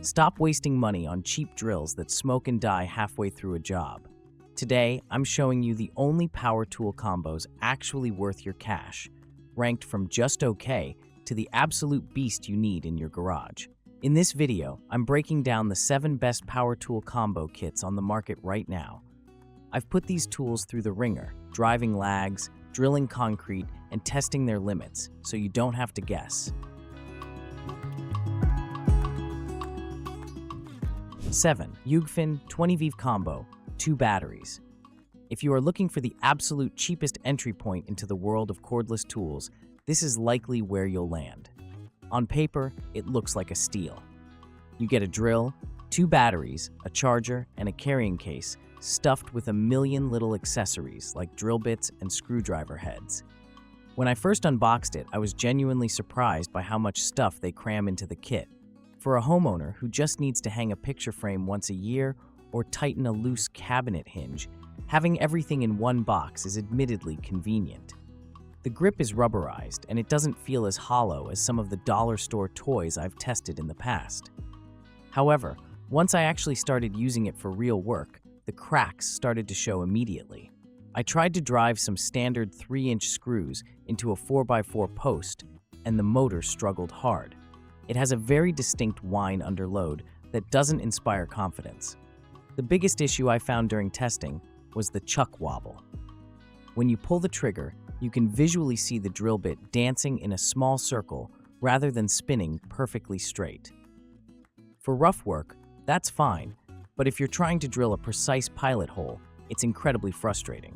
Stop wasting money on cheap drills that smoke and die halfway through a job. Today, I'm showing you the only power tool combos actually worth your cash, ranked from just okay to the absolute beast you need in your garage. In this video, I'm breaking down the 7 best power tool combo kits on the market right now. I've put these tools through the ringer, driving lags, drilling concrete, and testing their limits, so you don't have to guess. 7. Yougfin 20V Combo, 2 batteries. If you are looking for the absolute cheapest entry point into the world of cordless tools, this is likely where you'll land. On paper, it looks like a steal. You get a drill, 2 batteries, a charger, and a carrying case stuffed with a million little accessories like drill bits and screwdriver heads. When I first unboxed it, I was genuinely surprised by how much stuff they cram into the kit. For a homeowner who just needs to hang a picture frame once a year or tighten a loose cabinet hinge, having everything in one box is admittedly convenient. The grip is rubberized and it doesn't feel as hollow as some of the dollar store toys I've tested in the past. However, once I actually started using it for real work, the cracks started to show immediately. I tried to drive some standard 3-inch screws into a 4x4 post, and the motor struggled hard. It has a very distinct whine under load that doesn't inspire confidence. The biggest issue I found during testing was the chuck wobble. When you pull the trigger, you can visually see the drill bit dancing in a small circle rather than spinning perfectly straight. For rough work, that's fine, but if you're trying to drill a precise pilot hole, it's incredibly frustrating.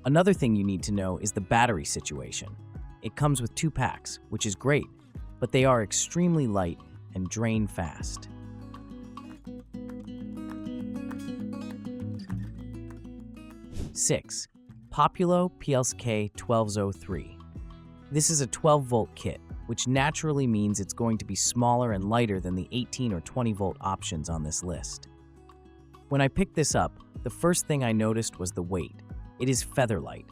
Another thing you need to know is the battery situation. It comes with 2 packs, which is great, but they are extremely light and drain fast. Six. Populo PLCK-1203. This is a 12-volt kit, which naturally means it's going to be smaller and lighter than the 18 or 20-volt options on this list. When I picked this up, the first thing I noticed was the weight. It is feather light.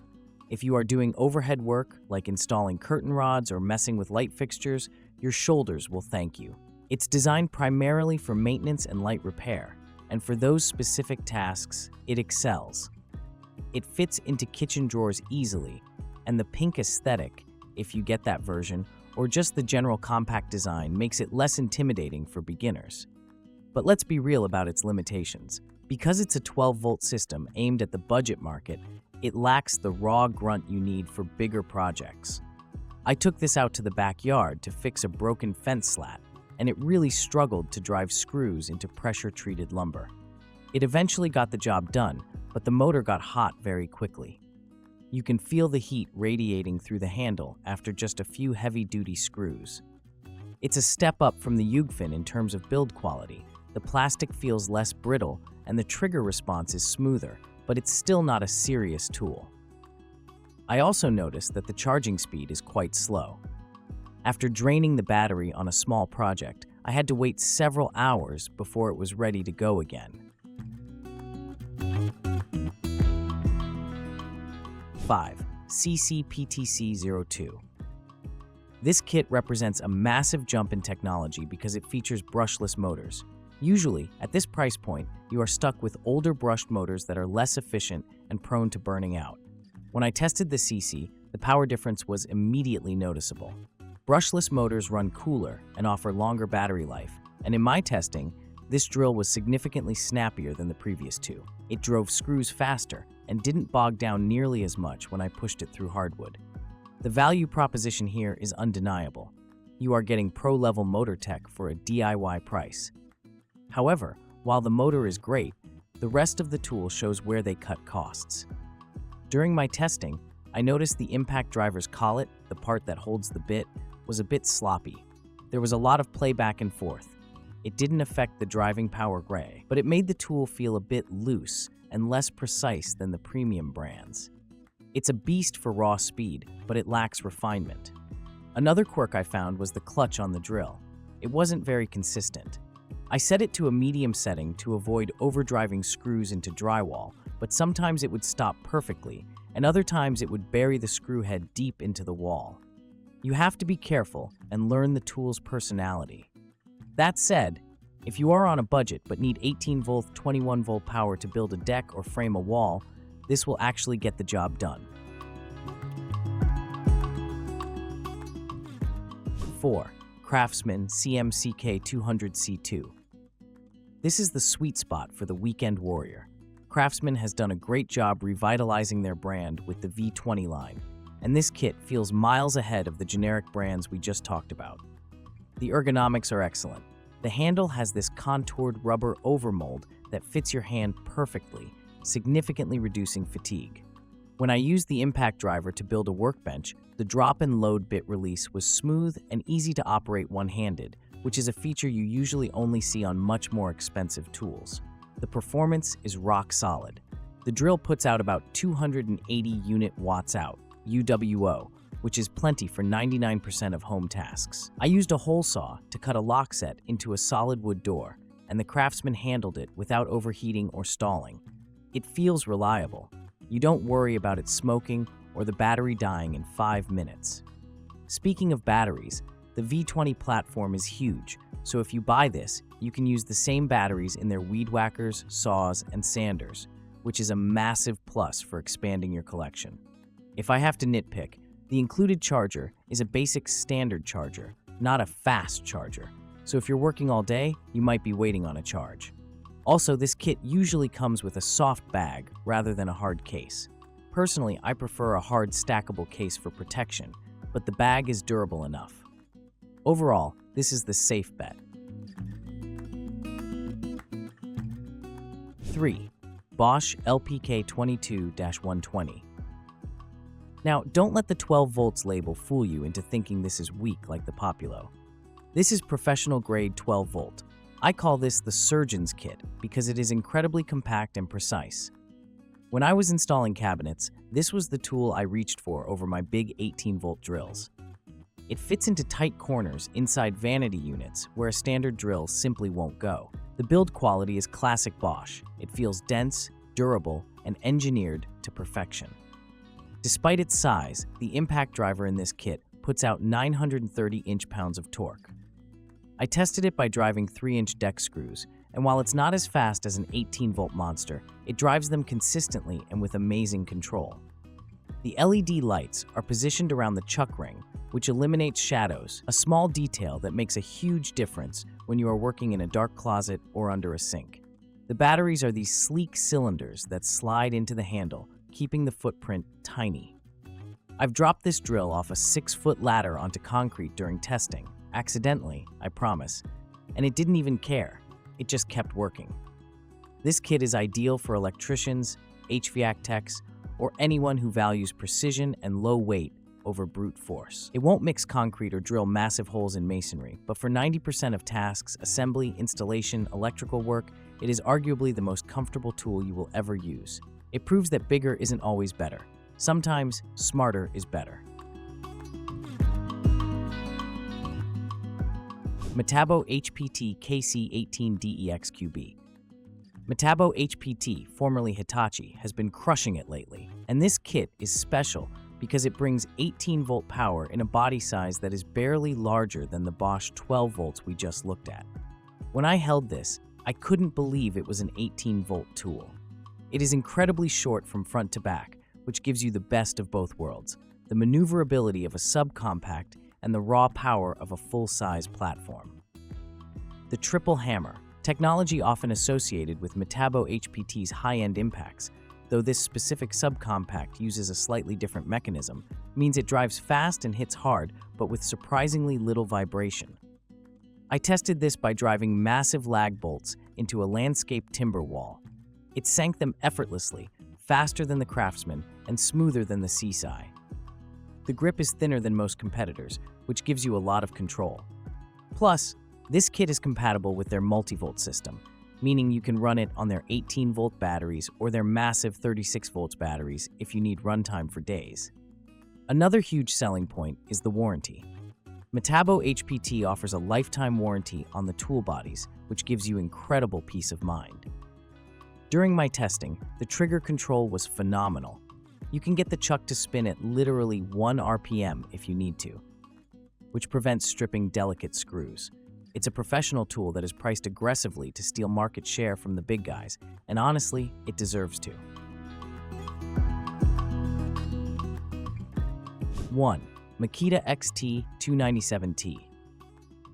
If you are doing overhead work, like installing curtain rods or messing with light fixtures, your shoulders will thank you. It's designed primarily for maintenance and light repair, and for those specific tasks, it excels. It fits into kitchen drawers easily, and the pink aesthetic, if you get that version, or just the general compact design, makes it less intimidating for beginners. But let's be real about its limitations. Because it's a 12-volt system aimed at the budget market, it lacks the raw grunt you need for bigger projects. I took this out to the backyard to fix a broken fence slat, and it really struggled to drive screws into pressure-treated lumber. It eventually got the job done, but the motor got hot very quickly. You can feel the heat radiating through the handle after just a few heavy-duty screws. It's a step up from the Yougfin in terms of build quality. The plastic feels less brittle, and the trigger response is smoother, but it's still not a serious tool. I also noticed that the charging speed is quite slow. After draining the battery on a small project, I had to wait several hours before it was ready to go again. 5. SEESII PTC02. This kit represents a massive jump in technology because it features brushless motors. Usually, at this price point, you are stuck with older brushed motors that are less efficient and prone to burning out. When I tested the SEESII, the power difference was immediately noticeable. Brushless motors run cooler and offer longer battery life, and in my testing, this drill was significantly snappier than the previous 2. It drove screws faster and didn't bog down nearly as much when I pushed it through hardwood. The value proposition here is undeniable. You are getting pro-level motor tech for a DIY price. However, while the motor is great, the rest of the tool shows where they cut costs. During my testing, I noticed the impact driver's collet, the part that holds the bit, was a bit sloppy. There was a lot of play back and forth. It didn't affect the driving power gray, but it made the tool feel a bit loose and less precise than the premium brands. It's a beast for raw speed, but it lacks refinement. Another quirk I found was the clutch on the drill. It wasn't very consistent. I set it to a medium setting to avoid overdriving screws into drywall, but sometimes it would stop perfectly, and other times it would bury the screw head deep into the wall. You have to be careful and learn the tool's personality. That said, If you are on a budget but need 18-volt, 21-volt power to build a deck or frame a wall, this will actually get the job done. 4. CRAFTSMAN CMCK200C2. This is the sweet spot for the weekend warrior. CRAFTSMAN has done a great job revitalizing their brand with the V20 line, and this kit feels miles ahead of the generic brands we just talked about. The ergonomics are excellent. The handle has this contoured rubber overmold that fits your hand perfectly, significantly reducing fatigue. When I used the impact driver to build a workbench, the drop and load bit release was smooth and easy to operate one-handed, which is a feature you usually only see on much more expensive tools. The performance is rock solid. The drill puts out about 280 unit watts out, UWO, which is plenty for 99% of home tasks. I used a hole saw to cut a lock set into a solid wood door, and the CRAFTSMAN handled it without overheating or stalling. It feels reliable. You don't worry about it smoking or the battery dying in 5 minutes. Speaking of batteries, the V20 platform is huge, so if you buy this, you can use the same batteries in their weed whackers, saws, and sanders, which is a massive plus for expanding your collection. If I have to nitpick, the included charger is a basic standard charger, not a fast charger, so if you're working all day, you might be waiting on a charge. Also, this kit usually comes with a soft bag rather than a hard case. Personally, I prefer a hard stackable case for protection, but the bag is durable enough. Overall, this is the safe bet. 3. BOSCH LPK22-120. Now, don't let the 12 volts label fool you into thinking this is weak like the Populo. This is professional grade 12 volt. I call this the surgeon's kit because it is incredibly compact and precise. When I was installing cabinets, this was the tool I reached for over my big 18-volt drills. It fits into tight corners inside vanity units where a standard drill simply won't go. The build quality is classic Bosch. It feels dense, durable, and engineered to perfection. Despite its size, the impact driver in this kit puts out 930 inch-pounds of torque. I tested it by driving 3-inch deck screws, and while it's not as fast as an 18-volt monster, it drives them consistently and with amazing control. The LED lights are positioned around the chuck ring, which eliminates shadows, a small detail that makes a huge difference when you are working in a dark closet or under a sink. The batteries are these sleek cylinders that slide into the handle, keeping the footprint tiny. I've dropped this drill off a 6-foot ladder onto concrete during testing, accidentally, I promise, and it didn't even care. It just kept working. This kit is ideal for electricians, HVAC techs, or anyone who values precision and low weight over brute force. It won't mix concrete or drill massive holes in masonry, but for 90% of tasks, assembly, installation, electrical work, it is arguably the most comfortable tool you will ever use. It proves that bigger isn't always better. Sometimes, smarter is better. Metabo HPT KC18DEXQB. Metabo HPT, formerly Hitachi, has been crushing it lately, and this kit is special because it brings 18-volt power in a body size that is barely larger than the Bosch 12 volts we just looked at. When I held this, I couldn't believe it was an 18-volt tool. It is incredibly short from front to back, which gives you the best of both worlds, the maneuverability of a subcompact and the raw power of a full-size platform. The triple hammer, technology often associated with Metabo HPT's high-end impacts, though this specific subcompact uses a slightly different mechanism, means it drives fast and hits hard, but with surprisingly little vibration. I tested this by driving massive lag bolts into a landscape timber wall. It sank them effortlessly, faster than the CRAFTSMAN and smoother than the SEESII. The grip is thinner than most competitors, which gives you a lot of control. Plus, this kit is compatible with their multi-volt system, meaning you can run it on their 18-volt batteries or their massive 36-volt batteries if you need runtime for days. Another huge selling point is the warranty. Metabo HPT offers a lifetime warranty on the tool bodies, which gives you incredible peace of mind. During my testing, the trigger control was phenomenal. You can get the chuck to spin at literally 1 RPM if you need to, which prevents stripping delicate screws. It's a professional tool that is priced aggressively to steal market share from the big guys, and honestly, it deserves to. 1. Makita XT297T.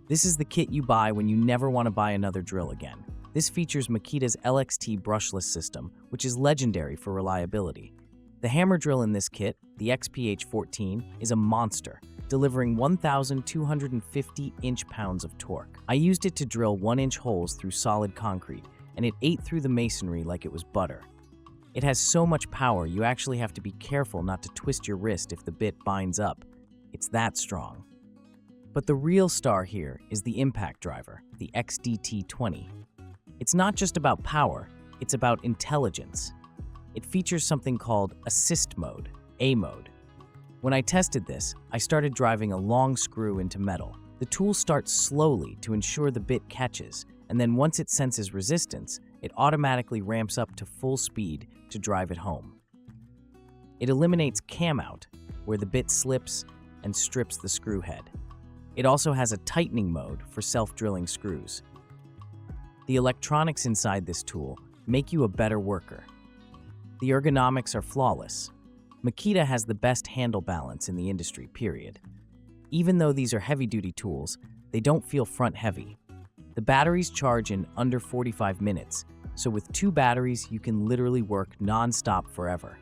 This is the kit you buy when you never want to buy another drill again. This features Makita's LXT brushless system, which is legendary for reliability. The hammer drill in this kit, the XPH14, is a monster, delivering 1,250 inch-pounds of torque. I used it to drill 1-inch holes through solid concrete, and it ate through the masonry like it was butter. It has so much power you actually have to be careful not to twist your wrist if the bit binds up. It's that strong. But the real star here is the impact driver, the XDT20. It's not just about power, it's about intelligence. It features something called Assist Mode, A mode. When I tested this, I started driving a long screw into metal. The tool starts slowly to ensure the bit catches, and then once it senses resistance, it automatically ramps up to full speed to drive it home. It eliminates cam out, where the bit slips and strips the screw head. It also has a tightening mode for self-drilling screws. The electronics inside this tool make you a better worker. The ergonomics are flawless. Makita has the best handle balance in the industry, period. Even though these are heavy-duty tools, they don't feel front-heavy. The batteries charge in under 45 minutes, so with 2 batteries, you can literally work non-stop forever.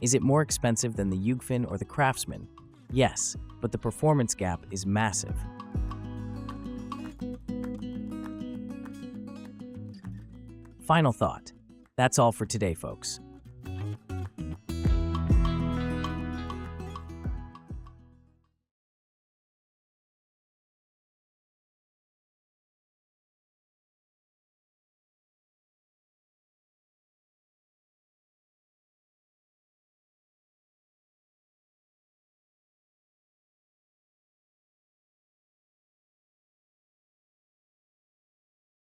Is it more expensive than the Yougfin or the CRAFTSMAN? Yes, but the performance gap is massive. Final thought. That's all for today, folks.